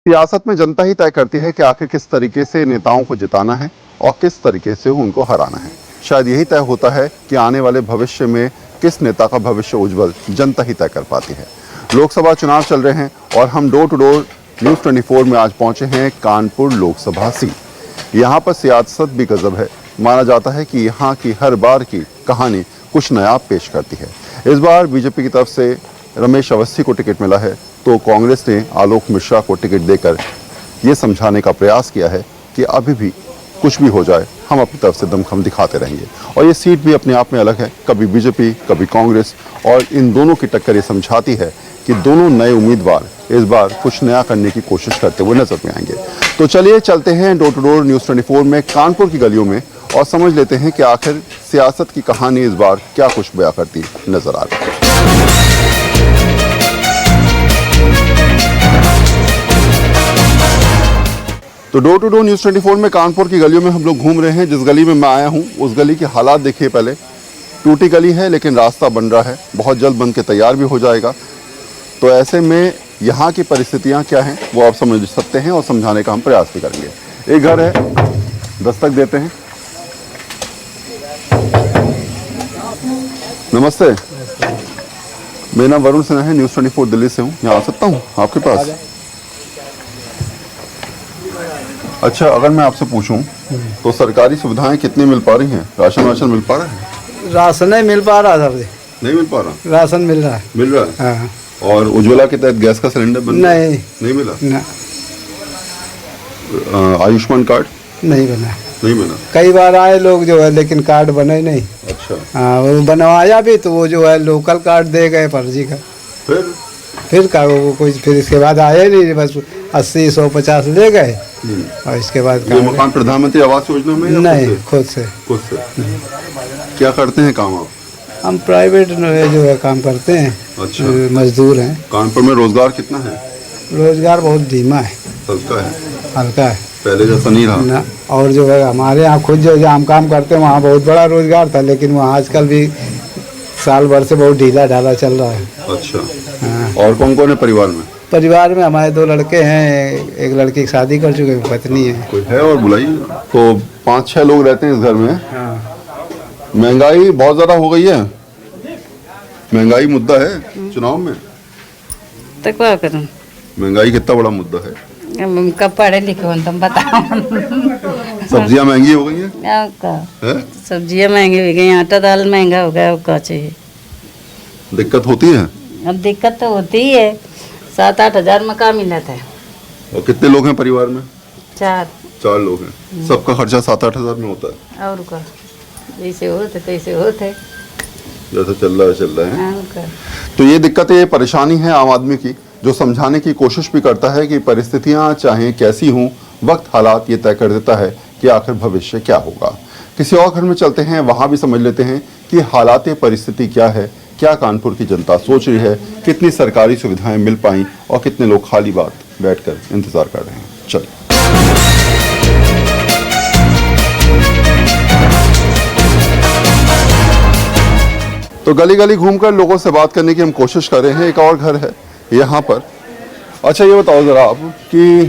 सियासत में जनता ही तय करती है कि आखिर किस तरीके से नेताओं को जिताना है और किस तरीके से उनको हराना है। शायद यही तय होता है कि आने वाले भविष्य में किस नेता का भविष्य उज्जवल जनता ही तय कर पाती है। लोकसभा चुनाव चल रहे हैं और हम डोर टू डोर न्यूज़ 24 में आज पहुंचे हैं कानपुर लोकसभा सीट। यहाँ पर सियासत भी गजब है। माना जाता है कि यहाँ की हर बार की कहानी कुछ नया पेश करती है। इस बार बीजेपी की तरफ से रमेश अवस्थी को टिकट मिला है तो कांग्रेस ने आलोक मिश्रा को टिकट देकर ये समझाने का प्रयास किया है कि अभी भी कुछ भी हो जाए हम अपनी तरफ से दमखम दिखाते रहेंगे। और ये सीट भी अपने आप में अलग है, कभी बीजेपी कभी कांग्रेस, और इन दोनों की टक्कर ये समझाती है कि दोनों नए उम्मीदवार इस बार कुछ नया करने की कोशिश करते हुए नजर में आएंगे। तो चलिए चलते हैं डोर टू डोर न्यूज़ 24 में कानपुर की गलियों में और समझ लेते हैं कि आखिर सियासत की कहानी इस बार क्या कुछ बयां करती नजर आ रही है। तो डोर टू डोर न्यूज़ 24 में कानपुर की गलियों में हम लोग घूम रहे हैं। जिस गली में मैं आया हूं उस गली के हालात देखिए। पहले टूटी गली है लेकिन रास्ता बन रहा है, बहुत जल्द बन के तैयार भी हो जाएगा। तो ऐसे में यहाँ की परिस्थितियाँ क्या हैं वो आप समझ सकते हैं और समझाने का हम प्रयास भी करेंगे। एक घर है, दस्तक देते हैं। नमस्ते, मेरा नाम वरुण सिन्हा है, न्यूज़ 24 दिल्ली से हूँ। यहाँ आ सकता हूँ आपके पास? अच्छा, अगर मैं आपसे पूछूं तो सरकारी सुविधाएं कितनी मिल पा रही हैं? राशन वाशन मिल पा रहा है? राशन नहीं मिल पा रहा था। नहीं मिल पा रहा? राशन मिल रहा है। मिल रहा है? हाँ। और उज्ज्वला के तहत गैस का सिलेंडर बन नहीं मिला? ना। आयुष्मान कार्ड नहीं बना। नहीं बना? कई बार आए लोग जो है लेकिन कार्ड बने नहीं। अच्छा। हाँ, वो बनवाया भी तो वो जो है लोकल कार्ड दे गए फर्जी का। फिर का वो कोई फिर इसके बाद आए नहीं, बस 80-150 ले गए और इसके बाद ये मकान प्रधानमंत्री आवास योजना में? नहीं, खुद से। क्या करते हैं काम आप? हम प्राइवेट जो है काम करते हैं। अच्छा। मजदूर हैं। कानपुर में रोजगार कितना है? रोजगार बहुत धीमा है, हल्का है, पहले जैसा नहीं रहा ना। और जो है हमारे यहाँ खुद जो हम काम करते हैं वहाँ बहुत बड़ा रोजगार था, लेकिन वहाँ आजकल भी साल भर से बहुत ढीला ढाला चल रहा है। अच्छा। हाँ। और कौन कौन है परिवार में? परिवार में हमारे 2 लड़के हैं, एक लड़की की शादी कर चुके, पत्नी है। कोई है और बुलाइए। तो 5-6 लोग रहते हैं इस घर में। हाँ। महंगाई बहुत ज्यादा हो गई है, महंगाई मुद्दा है चुनाव में। तो क्या करूं? महंगाई कितना बड़ा मुद्दा है? हम कब पढ़े लिखे हो तुम बताओ। सब्जियां महंगी हो गई हैं? सब्जियां महंगी हो गई, आटा दाल महंगा हो गया, क्या चाहिए? दिक्कत होती है? अब दिक्कत तो होती ही है। 7-8 हजार में का मिला था। और कितने लोग हैं परिवार में? 4 लोग हैं। सबका खर्चा 7-8 हजार में होता है। और का जैसे होते तैसे होते, जैसा चल रहा है। और का। तो ये दिक्कत है, ये परेशानी है आम आदमी की, जो समझाने की कोशिश भी करता है कि परिस्थितियां चाहे कैसी हों, वक्त हालात ये तय कर देता है कि आखिर भविष्य क्या होगा। किसी और घर में चलते हैं, वहां भी समझ लेते हैं कि हालात परिस्थिति क्या है, क्या कानपुर की जनता सोच रही है, कितनी सरकारी सुविधाएं मिल पाई और कितने लोग खाली बात बैठकर इंतजार कर रहे हैं। चलिए। तो गली गली घूमकर लोगों से बात करने की हम कोशिश कर रहे हैं। एक और घर है यहाँ पर। अच्छा, ये बताओ जरा आप कि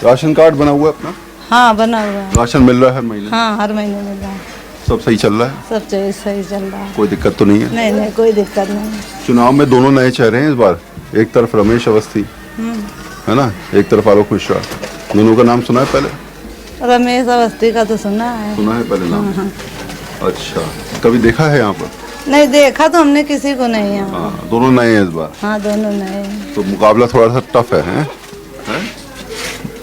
राशन कार्ड बना हुआ है अपना? हाँ, बना हुआ है। राशन मिल रहा है हर महीने? हाँ, हर महीने मिल रहा है। सब सही चल रहा है? सब सही चल रहा है। कोई दिक्कत तो नहीं है? नहीं, कोई दिक्कत नहीं। चुनाव में दोनों नए चेहरे हैं इस बार। एक तरफ रमेश अवस्थी है ना, एक तरफ आलोक मिश्रा। दोनों का नाम सुना है पहले? रमेश अवस्थी का तो सुना है पहले नाम। अच्छा, कभी देखा है यहाँ पर? नहीं देखा तो हमने किसी को नहीं है। हाँ, दोनों नए हैं इस बार। हाँ, दोनों नए हैं। तो मुकाबला थोड़ा सा टफ है?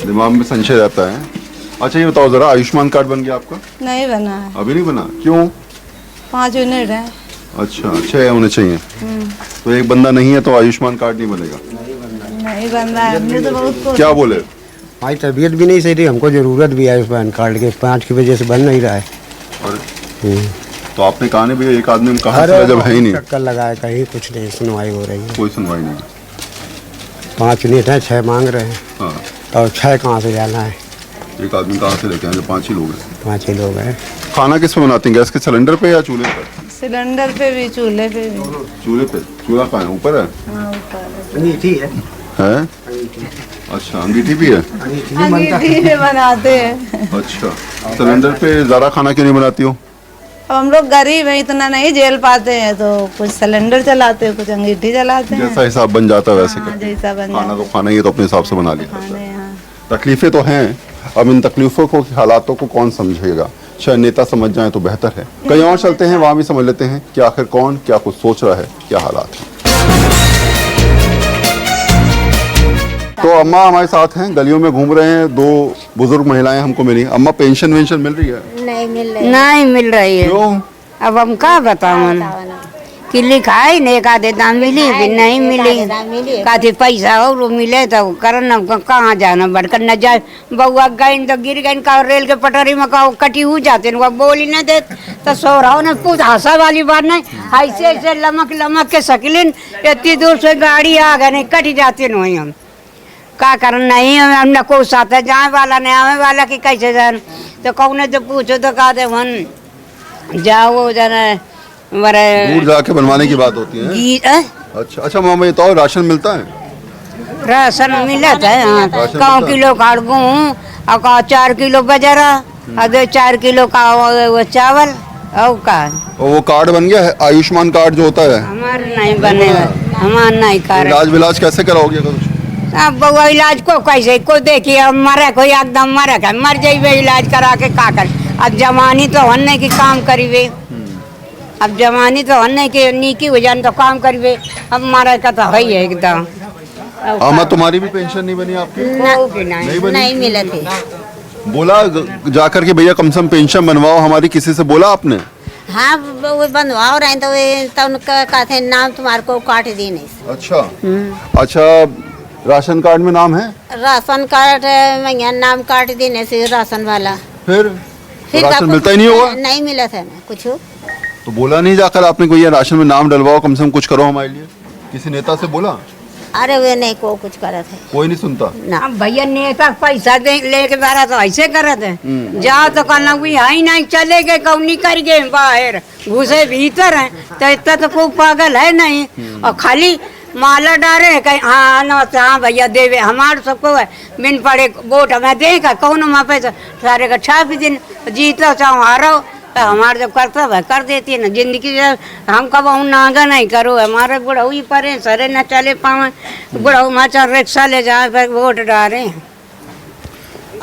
दिमाग में संशय रहता है। अच्छा, ये बताओ जरा, आयुष्मान कार्ड बन गया आपका? नहीं बना है। अभी नहीं बना? क्यों? 5 यूनिट है। अच्छा, 6 होने चाहिए। तो एक बंदा नहीं है तो आयुष्मान कार्ड नहीं बनेगा? नहीं बन रहा है। हमने तो बहुत क्या बोले? हमारी तबीयत भी नहीं सही थी, हमको जरूरत भी है आयुष्मान कार्ड के, 5 की वजह से बन नहीं रहा है। और तो आपने कहा नहीं भैया, एक आदमी ने कहा जब है ही नहीं। चक्कर लगाए, कहीं कुछ नहीं सुनवाई हो रही है। कोई सुनवाई नहीं। 5 यूनिट है, 6 मांग रहे हैं। हाँ। और 6 कहाँ से जाना है? एक आदमी कहाँ से लेके आए? 5 ही लोग हैं। 5 ही लोग हैं। खाना किस पे बनाती हैं? गैस के सिलेंडर पे या चूल्हे पर? सिलेंडर पे भी, चूल्हे पे भी। चूल्हे पे? चूल्हा कहाँ है? ऊपर है? हाँ, ऊपर मीठी है। अच्छा, अंगीठी भी है। अंगीठी भी बनाते हैं। अच्छा, सिलेंडर पे ज़्यादा खाना क्यों नहीं बनाती हो? अब हम लोग गरीब हैं, इतना नहीं झेल पाते हैं, तो कुछ सिलेंडर चलाते हैं, कुछ अंगीठी चलाते हैं। जैसा हिसाब बन जाता है वैसे हाँ, करते हैं। जैसा बन खाना जाए तो खाना ही है, तो अपने हिसाब से बना लिया जाता है। खाने यहाँ। तकलीफें तो हैं, अब इन तकलीफों को, हालातों को कौन समझेगा? शायद नेता समझ जाए तो बेहतर है। कहीं और चलते हैं, वहाँ भी समझ लेते हैं कि आखिर कौन क्या कुछ सोच रहा है, क्या हालात हैं। तो अम्मा हमारे साथ हैं, गलियों में घूम रहे हैं, दो बुजुर्ग महिलाएं हमको मिली। अम्मा, पेंशन वेंशन मिल रही है? नहीं मिल रही है। क्यों? अब हम क्या बतावन कि लिखाई ने का देता मिली भी नहीं मिली, काती पैसा और वो मिले तो करना कहाँ जाना बढ़कर न जाए। बउआ गई तो गिर गई का रेल के पटरी में का कटी हो जाते वो बोली न दे तो सो रहा ने पूछ हंसा वाली बात नहीं, ऐसे ऐसे लमक लमक के सकलिन इतनी दूर से गाड़ी आ गए नहीं कटी जाते नहीं। हम का करना नहीं, हमने कोई साथ है जाए वाला नहीं आवे वाला कि कैसे जान, तो कौन तो पूछो तो कहा दे वन जाओ जरा मरे दूर जाके बनवाने की बात होती है। अच्छा अच्छा मामा, ये तो राशन मिलता है? राशन मिलता है। हाँ, राशन कौ मिलता है? किलो का गेहूँ और का 4 किलो बाजरा और 2-4 किलो का वो चावल और का। और वो कार्ड बन गया है, आयुष्मान कार्ड जो होता है? हमारे नहीं बनेगा, हमारे नहीं कर। इलाज विलाज कैसे कराओगे? अब बउआ इलाज को कैसे को देखिए, अब मरे कोई एकदम मरे का मर जाइए, इलाज करा के का कर। अब जवानी तो हन्ने की काम करीबे, अब जवानी तो हन्ने की नीकी हो जाने तो काम करीबे, अब मरे का तो है ही है एकदम। अम्मा, तुम्हारी भी पेंशन नहीं बनी आपकी? नहीं बनी? नहीं मिले थे। बोला जाकर के भैया कम से कम पेंशन बनवाओ हमारी, किसी से बोला आपने? हाँ वो बनवाओ रहे तो वे तो उनका कहते नाम तुम्हारे को काट दी नहीं। अच्छा अच्छा, राशन कार्ड में नाम है? राशन कार्ड मैं नाम काट देने से राशन वाला फिर राशन मिलता ही नहीं होगा? नहीं मिला था ना कुछ। तो बोला नहीं जाकर आपने कोई, ये राशन में नाम डलवाओ, कम से कम कुछ करो हमारे लिए? किसी नेता से बोला? अरे वे नहीं को कुछ करा थे, कोई नहीं सुनता ना। भैया नेता पैसा दे लेके बारा तो ऐसे करे थे, जाओ तो कहना कोई है ही नहीं, चले गए कौनी कर गए बाहर, घुसे भीतर है तो इतना तो कोई पागल है नहीं। और खाली माला डारे है कहीं, हाँ नमस्ते, हाँ भैया देवे हमारे सबको है बिन पड़े वोट हमें देगा कौन वहाँ पे सारे का 6 दिन जीतो चाहो हारो, तो हमारे जब कर्तव्य है कर देती है ना। जिंदगी हम कब नागा नहीं करो, हमारे बुढ़ऊ ही परे सरे न चले पावे, बुढ़ऊ माचा रिक्शा ले जाए फिर वोट डाले।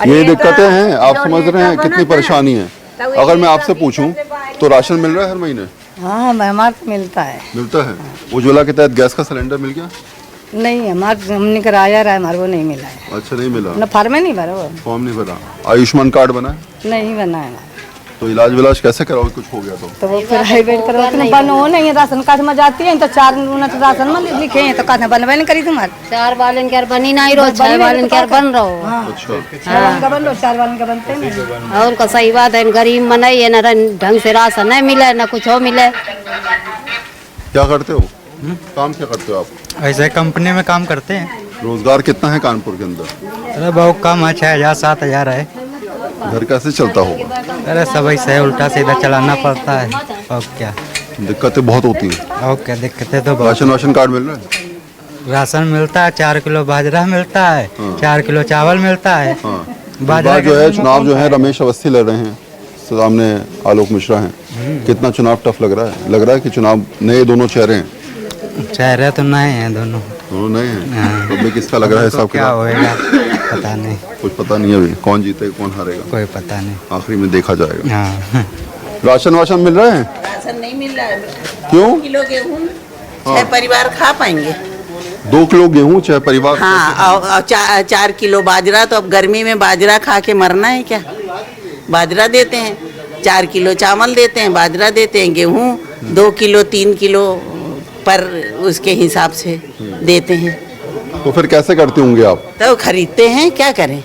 ये दिक्कतें हैं, आप समझ रहे हैं कितनी परेशानी है। अगर मैं आपसे पूछूं तो राशन मिल रहा है हर महीने? हाँ, हमारे को मिलता है। मिलता है? उज्ज्वला के तहत गैस का सिलेंडर मिल गया? नहीं, हमारे हमने कराया रहा है, हमारे को नहीं मिला है। अच्छा, नहीं मिला? ना फॉर्म नहीं भरा वो। फॉर्म नहीं भरा? आयुष्मान कार्ड बना है? नहीं बना है। तो इलाज विलाज कैसे कराओगे, कुछ हो गया तो वो प्राइवेट करो, बन हो नहीं है, राशन कार्ड में जाती है तो 4 यूनिट राशन में लिखे हैं तो कहते बनवा नहीं करी तुम्हारे 4 वालन के बनी नहीं रो, 6 वालन के बन रहो। अच्छा, 4 वालन का बन लो, 4 वालन का बनते नहीं। और का सही बात है, गरीब मनाई है ना, ढंग से राशन नहीं मिले ना कुछ हो मिले। क्या करते हो? काम क्या करते हो आप? ऐसे कंपनी में काम करते हैं। रोजगार कितना है कानपुर के अंदर? अरे बहुत कम है, 6,000-7,000 है। घर कैसे चलता होगा? अरे सब ऐसे उल्टा सीधा चलाना पड़ता है, और क्या दिक्कतें बहुत होती हैं। और क्या दिक्कतें तो बहुत। राशन कार्ड मिल रहा है? राशन मिलता है, 4 किलो बाजरा मिलता है, 4 किलो चावल मिलता है। बाजरा जो है, चुनाव जो है रमेश अवस्थी लड़ रहे हैं, सामने आलोक मिश्रा हैं। कितना चुनाव टफ लग रहा है? लग रहा है कि चुनाव नए दोनों चेहरे हैं? चेहरे तो नए हैं दोनों नए हैं। तो अभी किसका लग रहा है तो सब? क्या होएगा पता नहीं, कुछ पता नहीं अभी, कौन जीतेगा कौन हारेगा कोई पता नहीं, आखिरी में देखा जाएगा। हाँ। राशन वाशन मिल रहा है? राशन नहीं मिल रहा है। क्यों? किलो गेहूँ 6 परिवार खा पाएंगे। 2 किलो गेहूँ 6 परिवार? हाँ, और 4 किलो बाजरा, तो अब गर्मी में बाजरा खा के मरना है क्या? बाजरा देते हैं, 4 किलो चावल देते हैं, बाजरा देते हैं, गेहूँ 2 किलो 3 किलो पर उसके हिसाब से देते हैं। तो फिर कैसे करते होंगे आप? तो खरीदते हैं, क्या करें,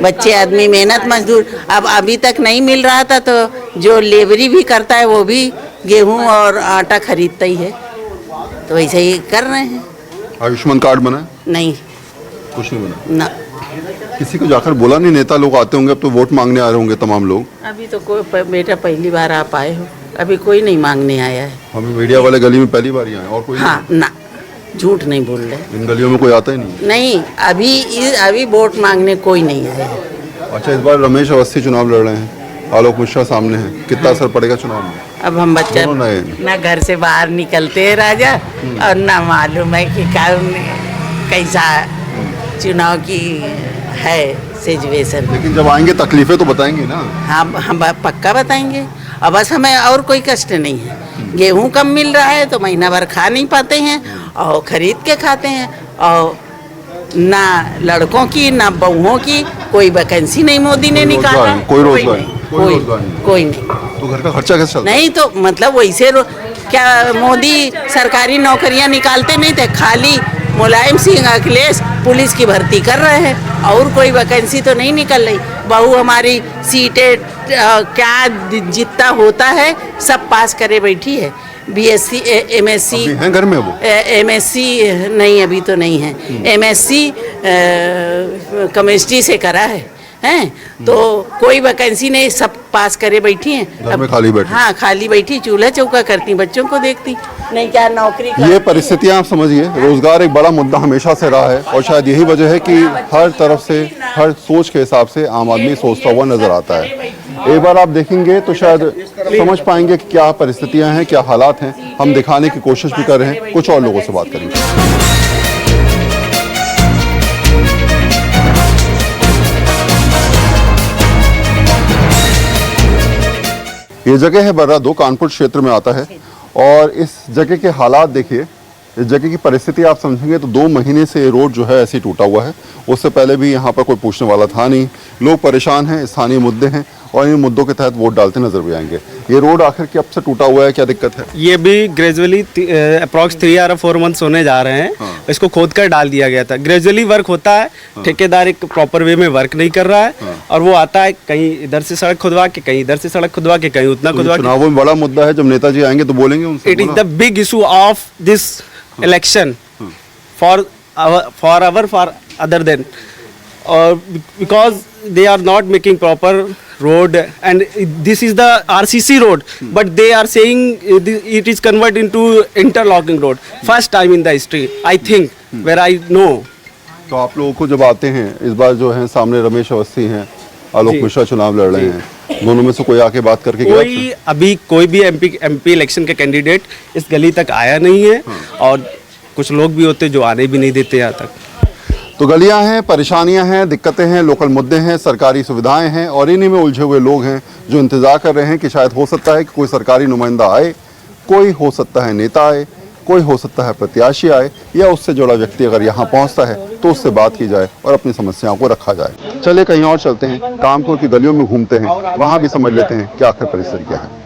बच्चे आदमी मेहनत मजदूर। अब अभी तक नहीं मिल रहा था तो जो लेबरी भी करता है वो भी गेहूं और आटा खरीदता ही है, तो वैसे ही कर रहे हैं। आयुष्मान कार्ड बना है? नहीं, कुछ नहीं बना? ना। किसी को जाकर बोला नहीं? नेता लोग आते होंगे, अब तो वोट मांगने आ रहे होंगे तमाम लोग। अभी तो कोई बेटा पहली बार आप आए हो, अभी कोई नहीं मांगने आया है। हमें मीडिया वाले गली में पहली बार ही आए, और कोई हाँ, ना। झूठ नहीं बोल रहे। इन गलियों में कोई आता ही नहीं? नहीं, अभी वोट मांगने कोई नहीं आया। अच्छा, इस बार रमेश अवस्थी चुनाव लड़ रहे हैं, आलोक मिश्रा सामने हैं, कितना असर पड़ेगा चुनाव में? अब हम बच्चा दोनों नए। ना घर से बाहर निकलते हैं राजा, और ना मालूम है कि कैसा चुनाव की है सिचुएशन। लेकिन जब आएंगे तकलीफें तो बताएंगे ना? हम पक्का बताएंगे। अब बस हमें और कोई कष्ट नहीं है। गेहूं कम मिल रहा है तो महीना भर खा नहीं पाते हैं और खरीद के खाते हैं, और ना लड़कों की ना बहुओं की कोई वैकेंसी नहीं मोदी ने निकाला। कोई रोजगार कोई नहीं। तो घर का खर्चा कैसे चलता है? नहीं तो मतलब वैसे क्या मोदी सरकारी नौकरियां निकालते नहीं थे? खाली मुलायम सिंह अखिलेश पुलिस की भर्ती कर रहे हैं और कोई वैकेंसी तो नहीं निकल रही। बहू हमारी सीटें क्या जितना होता है सब पास करे बैठी है। बीएससी एमएससी हैं घर में? वो एमएससी नहीं, अभी तो नहीं है। एमएससी केमिस्ट्री से करा है तो कोई वैकेंसी नहीं, सब पास करे बैठी हैं। घर में खाली बैठी? हाँ, खाली बैठी, चूल्हा चौका करती, बच्चों को देखती, नहीं क्या नौकरी ये परिस्थितियां आप समझिए। रोजगार एक बड़ा मुद्दा हमेशा से रहा है और शायद यही वजह है कि हर तरफ से, हर सोच के हिसाब से आम आदमी सोचता हुआ नजर आता है। एक बार आप देखेंगे तो शायद समझ पाएंगे कि क्या परिस्थितियां हैं, क्या हालात हैं। हम दिखाने की कोशिश भी कर रहे हैं, कुछ और लोगों से बात करेंगे। ये जगह है बर्रा 2, कानपुर क्षेत्र में आता है और इस जगह के हालात देखिए, इस जगह की परिस्थिति आप समझेंगे तो 2 महीने से ये रोड जो है ऐसे ही टूटा हुआ है। उससे पहले भी यहाँ पर कोई पूछने वाला था नहीं। लोग परेशान हैं, स्थानीय मुद्दे हैं और इन मुद्दों के तहत वोट डालते नजर भी आएंगे। ये रोड आखिर कब से टूटा हुआ है, क्या दिक्कत है? ये भी ग्रेजुअली अप्रॉक्स 3 या 4 मंथ्स होने जा रहे हैं। इसको खोद कर डाल दिया गया था। ग्रेजुअली वर्क होता है, ठेकेदार एक प्रॉपर वे में वर्क नहीं कर रहा है और वो आता है कहीं इधर से सड़क खुदवा के, कहीं इधर से सड़क खुदवा के, कहीं उतना खुदवा के। चुनावों में बड़ा मुद्दा है, जब नेताजी आएंगे तो बोलेंगे उनसे। It is the big issue of this election for other than, और because they are not making proper road and this is the RCC road but they are saying it is converted into interlocking road, first time in the history I think where I know। तो आप लोगों को जब आते हैं, इस बार जो है सामने रमेश अवस्थी हैं, आलोक मिश्रा चुनाव लड़ रहे हैं, दोनों में से कोई आके बात करके गया? कोई अभी कोई भी एमपी इलेक्शन के कैंडिडेट इस गली तक आया नहीं है और कुछ लोग भी होते जो आने भी नहीं देते यहाँ तक। तो गलियां हैं, परेशानियां हैं, दिक्कतें हैं, लोकल मुद्दे हैं, सरकारी सुविधाएं हैं और इन्हीं में उलझे हुए लोग हैं जो इंतजार कर रहे हैं कि शायद हो सकता है कि कोई सरकारी नुमाइंदा आए, कोई हो सकता है नेता आए, कोई हो सकता है प्रत्याशी आए या उससे जुड़ा व्यक्ति अगर यहाँ पहुँचता है तो उससे बात की जाए और अपनी समस्याओं को रखा जाए। चलिए कहीं और चलते हैं, कानपुर की गलियों में घूमते हैं, वहाँ भी समझ लेते हैं कि आखिर परिस्थिति क्या है।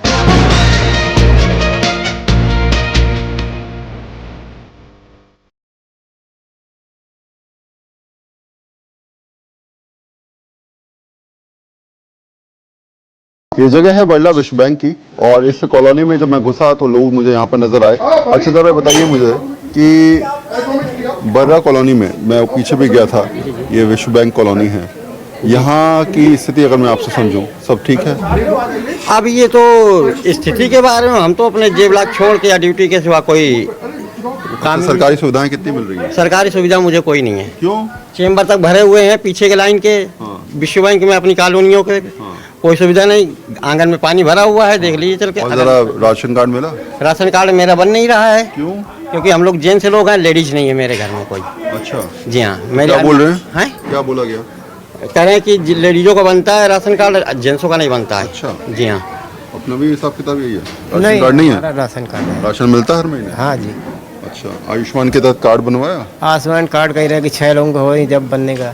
ये जगह है बर्ला विश्व बैंक की और इस कॉलोनी में जब मैं घुसा तो लोग मुझे यहाँ पर नजर आए। अच्छी तरह बताइए मुझे कि बर्रा कॉलोनी में, मैं पीछे भी गया था, ये विश्व बैंक कॉलोनी है, यहाँ की स्थिति अगर मैं आपसे समझूं सब ठीक है? अब ये तो स्थिति के बारे में हम तो अपने जेब लाख छोड़ के या ड्यूटी के सिवा कोई काम। सरकारी सुविधाएं कितनी मिल रही है? सरकारी सुविधा मुझे कोई नहीं है। क्यों? चेम्बर तक भरे हुए हैं पीछे के लाइन के। विश्व बैंक में अपनी कॉलोनियों के कोई सुविधा नहीं। आंगन में पानी भरा हुआ है, देख लीजिए चल के। और जरा राशन कार्ड मिला? राशन कार्ड मेरा बन नहीं रहा है। क्यों? क्योंकि हम लोग जेंट्स लोग हैं, लेडीज नहीं है मेरे घर में कोई। अच्छा जी हाँ। क्या बोल रहे हैं? क्या बोला गया? कह रहे हैं कि लेडीजों का बनता है राशन कार्ड, जेंट्सों का नहीं बनता है। अच्छा जी हाँ। अपना भी हिसाब किताब यही है? राशन कार्ड नहीं है? राशन कार्ड है। राशन मिलता है हर महीने? हाँ जी। अच्छा, आयुष्मान के तहत कार्ड बनवाया? आयुष्मान कार्ड कह रहे कि 6 लोगों का हो जब बनने का।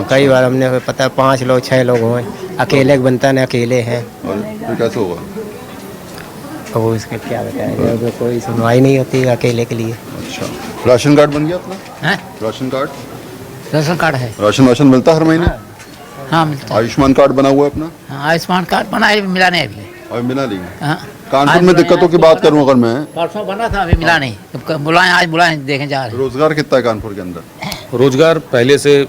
कई बार हमने पता 5 लोग 6 लोग हो, अकेले बनता नहीं, अकेले हैं। और फिर कैसे होगा? वो इसका क्या बताया, कोई सुनवाई नहीं होती अकेले के लिए। अच्छा, राशन कार्ड बन गया अपना? Ration card? राशन कार्ड है। राशन मिलता है हर महीने? हाँ मिलता है। आयुष्मान कार्ड बना हुआ है अपना? हाँ, आयुष्मान कार्ड बना है, मिला नहीं अभी। अभी मिला नहीं? हाँ। कानपुर में दिक्कतों की बात करूं अगर मैं, परसों बना था, अभी मिला नहीं। बुलाएं, आज बुलाएं, देखें जा रहे। रोजगार कितना है कानपुर के अंदर? रोजगार पहले से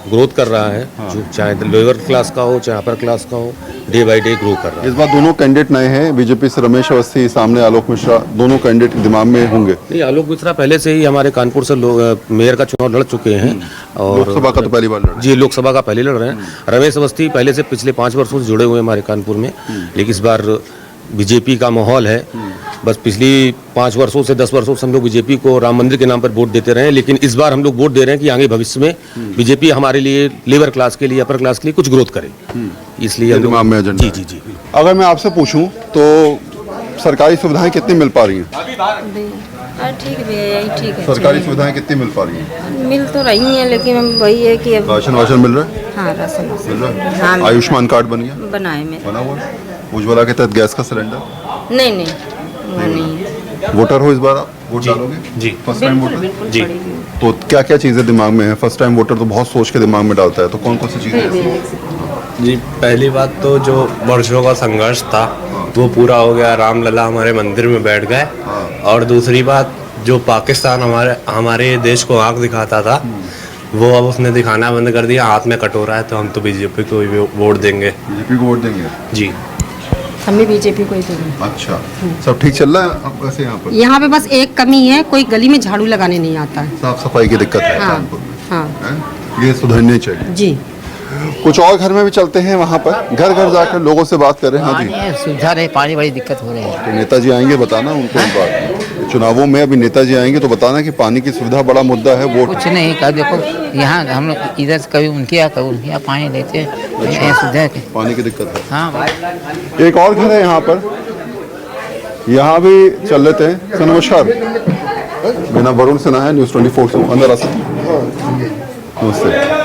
ग्रोथ कर रहा है, जो चाहे लोअर क्लास का हो चाहे अपर क्लास का हो, डे बाय डे ग्रो कर रहा है। इस बार दोनों कैंडिडेट नए हैं, बीजेपी से रमेश अवस्थी, सामने आलोक मिश्रा, दोनों कैंडिडेट दिमाग में होंगे। नहीं, आलोक मिश्रा पहले से ही हमारे कानपुर से मेयर का चुनाव लड़ चुके हैं और लोकसभा का तो पहली बार लड़ जी लोकसभा का पहले लड़ रहे हैं। रमेश अवस्थी पहले से पिछले 5 वर्षों से जुड़े हुए हैं हमारे कानपुर में, लेकिन इस बार बीजेपी का माहौल है। बस पिछली 5 वर्षों से 10 वर्षों से हम लोग बीजेपी को राम मंदिर के नाम पर वोट देते रहे हैं, लेकिन इस बार हम लोग वोट दे रहे हैं कि आगे भविष्य में बीजेपी हमारे लिए लेबर क्लास के लिए, अपर क्लास के लिए कुछ ग्रोथ करे, इसलिए दिमाग में एजेंडा। जी जी जी। अगर मैं आपसे पूछूं तो सरकारी सुविधाएं कितनी मिल पा रही हैं? ठीक भी है, यही ठीक है। सरकारी सुविधाएं कितनी मिल पा रही हैं? मिल तो रही हैं, लेकिन वही है कि अब राशन वाशन मिल रहा है? हाँ राशन मिल रहा है? हाँ, आयुष्मान कार्ड बन गया? बनाए में बना हुआ है? उज्ज्वला के तहत गैस का सिलेंडर? नहीं वो नहीं है। वोटर हो इस बार आप? वोट डालोगे? जी। First time voter? जी। तो क्या क्या चीज़ें दिमाग में है? फर्स्ट टाइम वोटर तो बहुत सोच के दिमाग में डालता है, तो कौन कौन सी चीज़ें हैं? जी, पहली बात तो जो वर्षों का संघर्ष था वो पूरा हो गया, रामलला हमारे मंदिर में बैठ गए। और दूसरी बात, जो पाकिस्तान हमारे देश को आंख दिखाता था वो अब उसने दिखाना बंद कर दिया, हाथ में कटोरा है, तो हम तो बीजेपी को ही वोट देंगे। बीजेपी को वोट देंगे? जी, हम भी बीजेपी को ही देंगे। अच्छा, सब ठीक चल रहा है अब वैसे यहाँ पर? यहाँ पे बस एक कमी है, कोई गली में झाड़ू लगाने नहीं आता है। साफ सफाई की दिक्कत है हाँ, कानपुर में। हाँ। हैं? ये सुधरनी चाहिए जी। कुछ और घर में भी चलते हैं, वहाँ पर घर घर जाकर लोगों से बात कर रहे हैं। हाँ जी, सुविधा नहीं, पानी बड़ी दिक्कत हो रही है। तो नेताजी आएंगे, बताना उनको इस बात। चुनावों में अभी नेताजी आएंगे तो बताना कि पानी की सुविधा बड़ा मुद्दा है। वोट कुछ नहीं कर, देखो यहाँ हम लोग इधर से कभी उनके यहाँ कभी उनके यहाँ पानी लेते हैं, सुविधा के पानी की दिक्कत है। हाँ, एक और घर है यहाँ पर, यहाँ भी चल लेते हैं। सर नमस्कार, मेरा वरुण सिन्हा है, न्यूज़ 24 से। अंदर आ सकते? नमस्ते।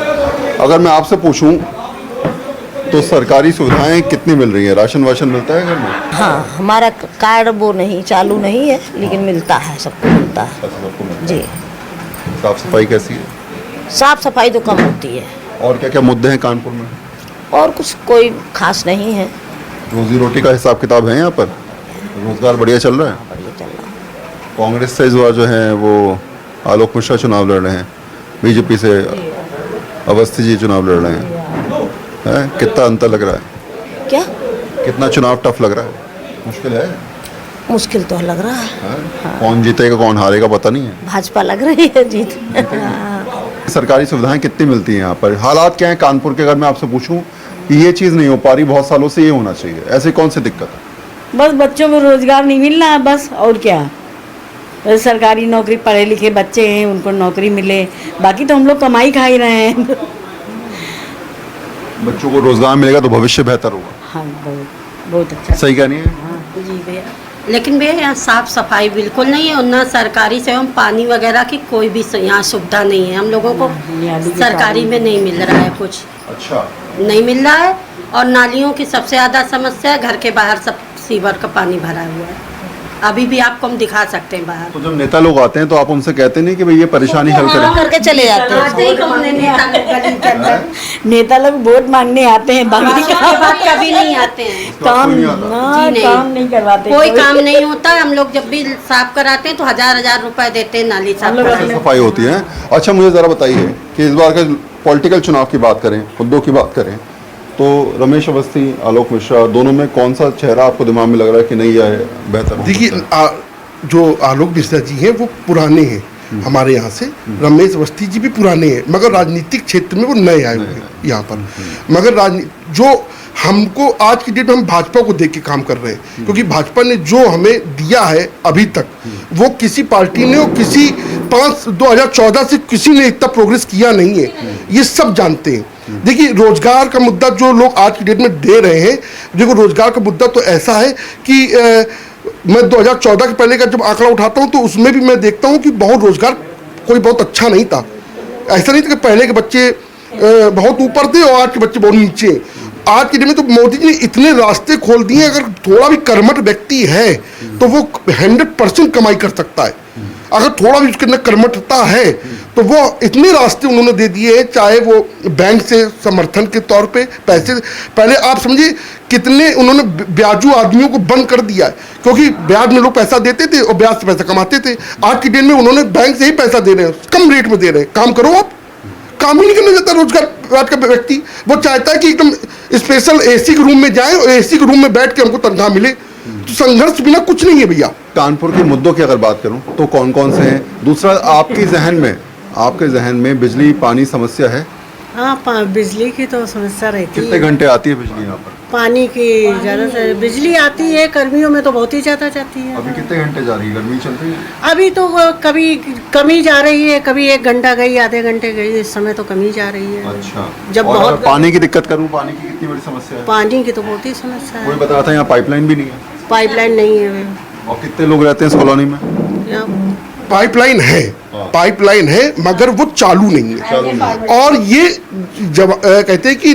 अगर मैं आपसे पूछूं तो सरकारी सुविधाएं कितनी मिल रही है? राशन वाशन मिलता है घर में? हाँ, हमारा कार्ड वो नहीं चालू नहीं है, लेकिन मिलता है, सबको मिलता है जी। साफ सफाई कैसी है? साफ सफाई तो कम होती है। और क्या क्या मुद्दे हैं कानपुर में? और कुछ कोई खास नहीं है। रोजी रोटी का हिसाब किताब है यहाँ पर? रोजगार बढ़िया चल रहा है? बढ़िया चल रहा है। कांग्रेस से इस बार जो है वो आलोक मिश्रा चुनाव लड़ रहे हैं, बीजेपी से अवस्थी जी चुनाव लड़ रहे हैं। कितना अंतर लग रहा है? क्या कितना चुनाव टफ लग रहा है? मुश्किल है? मुश्किल तो लग रहा है। हाँ? कौन जीतेगा कौन हारेगा पता नहीं है। भाजपा लग रही है जीत। सरकारी सुविधाएं कितनी मिलती हैं यहाँ पर? हालात क्या है कानपुर के? अगर मैं आपसे पूछूं कि ये चीज़ नहीं हो पा रही बहुत सालों से, ये होना चाहिए, ऐसी कौन सी दिक्कत है? बस बच्चों को रोजगार नहीं मिल रहा है, बस और क्या। सरकारी नौकरी, पढ़े लिखे बच्चे हैं उनको नौकरी मिले, बाकी तो हम लोग कमाई खा ही रहे हैं। बच्चों को रोजगार मिलेगा तो भविष्य बेहतर होगा। हाँ, बहुत अच्छा। सही कह रही है? जी भैया। लेकिन भैया यहाँ साफ सफाई बिल्कुल नहीं है और ना सरकारी से हम पानी वगैरह की कोई भी यहाँ सुविधा नहीं है। हम लोगों को सरकारी में नहीं मिल रहा है कुछ। अच्छा, नहीं मिल रहा है। और नालियों की सबसे ज़्यादा समस्या है, घर के बाहर सब सीवर का पानी भरा हुआ है। अभी भी आपको हम दिखा सकते हैं बाहर। तो जब नेता लोग आते हैं तो आप उनसे कहते नहीं कि भाई ये परेशानी हल करें? करके चले जाते हैं। नेता लोग वोट मांगने आते हैं, बाकी कभी नहीं आते हैं। काम नहीं करवाते, कोई काम नहीं होता। हम लोग जब भी साफ कराते हैं तो हजार रुपए देते हैं नाली साफ कराने। सफाई होती है। अच्छा, मुझे ज़रा बताइए कि इस बार का पॉलिटिकल चुनाव की बात करें, मुद्दों की बात करें, तो रमेश अवस्थी, आलोक मिश्रा, दोनों में कौन सा चेहरा आपको दिमाग में लग रहा है कि नहीं है बेहतर? देखिए, जो आलोक मिश्रा जी हैं वो पुराने हैं हमारे यहाँ से, रमेश अवस्थी जी भी पुराने हैं, मगर राजनीतिक क्षेत्र में वो नए आए हुए हैं यहाँ पर। मगर जो हमको आज की डेट में हम भाजपा को देख के काम कर रहे हैं, क्योंकि भाजपा ने जो हमें दिया है अभी तक वो किसी पार्टी ने और किसी 2014 से किसी ने इतना प्रोग्रेस किया नहीं है, ये सब जानते हैं। देखिए, रोजगार का मुद्दा जो लोग आज की डेट में दे रहे हैं, देखो रोजगार का मुद्दा तो ऐसा है कि मैं 2014 के पहले का जब आंकड़ा उठाता हूं तो उसमें भी मैं देखता हूं कि बहुत रोजगार कोई बहुत अच्छा नहीं था। ऐसा नहीं था कि पहले के बच्चे बहुत ऊपर थे और आज के बच्चे बहुत नीचे। आज के दिन में तो मोदी जी ने इतने रास्ते खोल दिए, अगर थोड़ा भी कर्मठ व्यक्ति है तो वो 100% कमाई कर सकता है। अगर थोड़ा भी उसके अंदर कर्मठता है तो वो इतने रास्ते उन्होंने दे दिए हैं, चाहे वो बैंक से समर्थन के तौर पे पैसे, पहले आप समझिए कितने उन्होंने ब्याजू आदमियों को बंद कर दिया है, क्योंकि ब्याज में लोग पैसा देते थे और ब्याज से पैसा कमाते थे। आज के दिन में उन्होंने बैंक से ही पैसा दे रहे हैं, कम रेट में दे रहे हैं, काम करो आप, काम ही नहीं करना चाहता रोजगार का व्यक्ति। वो चाहता है कि एकदम स्पेशल एसी के रूम में जाए और एसी के रूम में बैठ के हमको तनख्वाह मिले। तो संघर्ष बिना कुछ नहीं है भैया। कानपुर के मुद्दों की अगर बात करूं तो कौन कौन से हैं? दूसरा, आपके जहन में बिजली पानी समस्या है? हाँ, बिजली की तो समस्या रहती है। कितने घंटे आती है बिजली यहाँ पर? पानी की ज़्यादातर बिजली आती है, गर्मियों में तो बहुत ही ज़्यादा जाती है। अभी कितने घंटे जा रही है? गर्मी चल रही है अभी तो कभी कमी जा रही है, कभी 1 घंटा गई, आधे घंटे गई, इस समय तो कमी जा रही है। अच्छा। जब और बहुत पानी की दिक्कत करूँ, पानी की कितनी बड़ी समस्या है? पानी की तो बहुत ही समस्या कोई है। बता रहा था यहाँ पाइपलाइन भी नहीं है। पाइपलाइन नहीं है। और कितने लोग रहते हैं इस कॉलोनी में? पाइपलाइन है मगर वो चालू नहीं है। और ये जब कहते हैं कि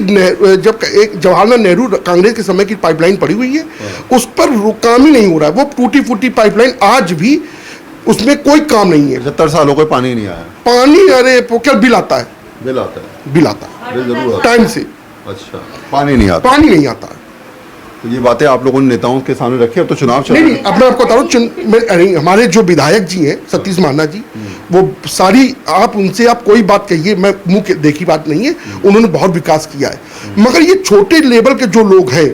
जब एक जवाहरलाल नेहरू कांग्रेस के समय की पाइपलाइन पड़ी हुई है, उस पर काम ही नहीं हो रहा है। वो टूटी फूटी पाइपलाइन आज भी उसमें कोई काम नहीं है। 70 साल हो गए पानी नहीं आया। पानी अरे क्या बिल आता है? बिल आता है? बिल आता है बिल जरूर आता है टाइम से। अच्छा, पानी नहीं आता? पानी नहीं आता। तो ये बातें आप लोगों ने नेताओं के सामने रखी। अब तो चुनाव चल रहा है। नहीं, अब मैं आपको बता रहा हूँ, हमारे जो विधायक जी हैं सतीश माना जी, वो सारी आप उनसे आप कोई बात कहिए, मैं मुंह के देखी बात नहीं है, उन्होंने बहुत विकास किया है। मगर ये छोटे लेवल के जो लोग हैं,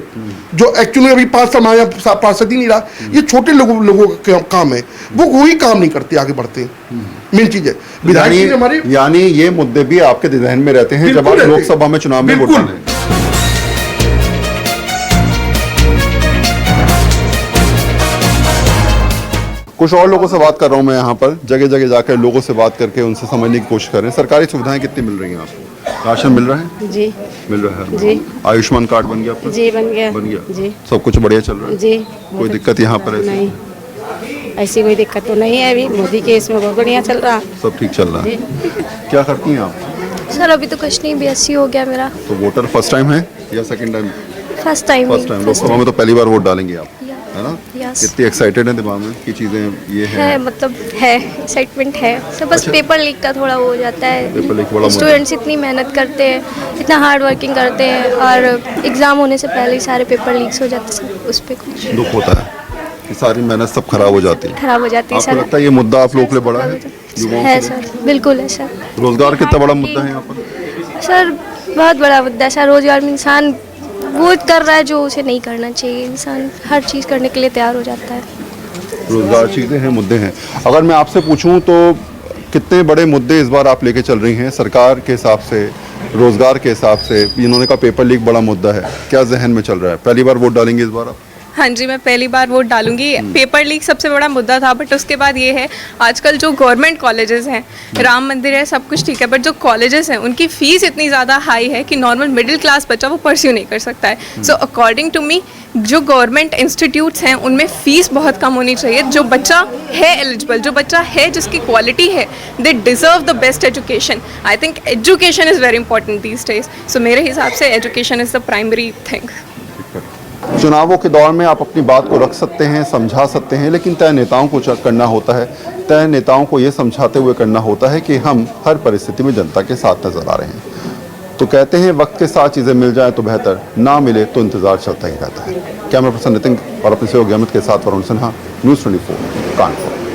जो एक्चुअली अभी 5 साल हमारे पार्षद ही नहीं रहा, ये छोटे लोगों का काम है, वो कोई काम नहीं करते, आगे बढ़ते। मेन चीज है विधायक हमारे, यानी ये मुद्दे भी आपके ध्यान में रहते हैं जब आप लोकसभा में चुनाव में वोट डालें। कुछ और लोगों से बात कर रहा हूँ मैं यहाँ पर, जगह जगह जाकर लोगों से बात करके उनसे समझने की कोशिश कर रहे हैं। सरकारी सुविधाएं कितनी मिल रही हैं आपको? राशन मिल रहा है? जी मिल रहा है जी। आयुष्मान कार्ड बन गया आपका? जी बन गया जी। सब कुछ बढ़िया चल रहा है जी। कोई दिक्कत यहाँ पर ऐसी? नहीं, ऐसी कोई दिक्कत तो नहीं है। अभी मोदी के इसमें बहुत बढ़िया चल रहा। सब ठीक चल रहा है। क्या करती हैं आप? सर अभी तो कुछ नहीं, BSc हो गया मेरा। तो वोटर फर्स्ट टाइम है या second time? First time. Lok Sabha में तो पहली बार वोट डालेंगे आप, है ना? यस। कितनी एक्साइटेड है दिमाग में कि चीजें ये है, मतलब है, एक्साइटमेंट है। तो बस अच्छा। पेपर लीक का थोड़ा वो हो जाता पेपर लीक बड़ा है। स्टूडेंट्स इतनी मेहनत करते हैं, इतना हार्ड वर्किंग करते हैं, और एग्जाम होने से पहले ही सारे पेपर लीक्स हो जाते हैं। उस पर कुछ दुख होता है कि सारी मेहनत सब खराब हो जाती है। खराब हो जाती है आपको सर। लगता है ये मुद्दा आप लोगों के लिए बड़ा है? युवाओं है के लिए? सर, बिल्कुल है सर। रोजगार कितना बड़ा मुद्दा है यहाँ पर? सर बहुत बड़ा मुद्दा है सर। रोजगार में इंसान वो कर रहा है जो उसे नहीं करना चाहिए। इंसान हर चीज़ करने के लिए तैयार हो जाता है। रोजगार चीज़ें हैं, मुद्दे हैं। अगर मैं आपसे पूछूं तो कितने बड़े मुद्दे इस बार आप लेके चल रही हैं सरकार के हिसाब से, रोजगार के हिसाब से? इन्होंने कहा पेपर लीक बड़ा मुद्दा है, क्या जहन में चल रहा है? पहली बार वोट डालेंगे इस बार आप? हाँ जी, मैं पहली बार वोट डालूंगी। पेपर लीक सबसे बड़ा मुद्दा था, बट उसके बाद ये है आजकल जो गवर्नमेंट कॉलेजेस हैं, राम मंदिर है, सब कुछ ठीक है, बट जो कॉलेजेस हैं उनकी फ़ीस इतनी ज़्यादा हाई है कि नॉर्मल मिडिल क्लास बच्चा वो परस्यू नहीं कर सकता है। सो अकॉर्डिंग टू मी जो गवर्नमेंट इंस्टीट्यूट्स हैं उनमें फ़ीस बहुत कम होनी चाहिए। जो बच्चा है एलिजिबल, जो बच्चा है जिसकी क्वालिटी है, they deserve the best education. I think education is very important these days. So मेरे हिसाब से education is the primary thing. चुनावों के दौर में आप अपनी बात को रख सकते हैं, समझा सकते हैं, लेकिन तय नेताओं को करना होता है। तय नेताओं को ये समझाते हुए करना होता है कि हम हर परिस्थिति में जनता के साथ नजर आ रहे हैं। तो कहते हैं वक्त के साथ चीज़ें मिल जाए तो बेहतर, ना मिले तो इंतजार चलता ही रहता है। कैमरा पर्सन नितिन और अपने सहयोगी अमित के साथ वरुण सिन्हा, न्यूज़ 24 कानपुर।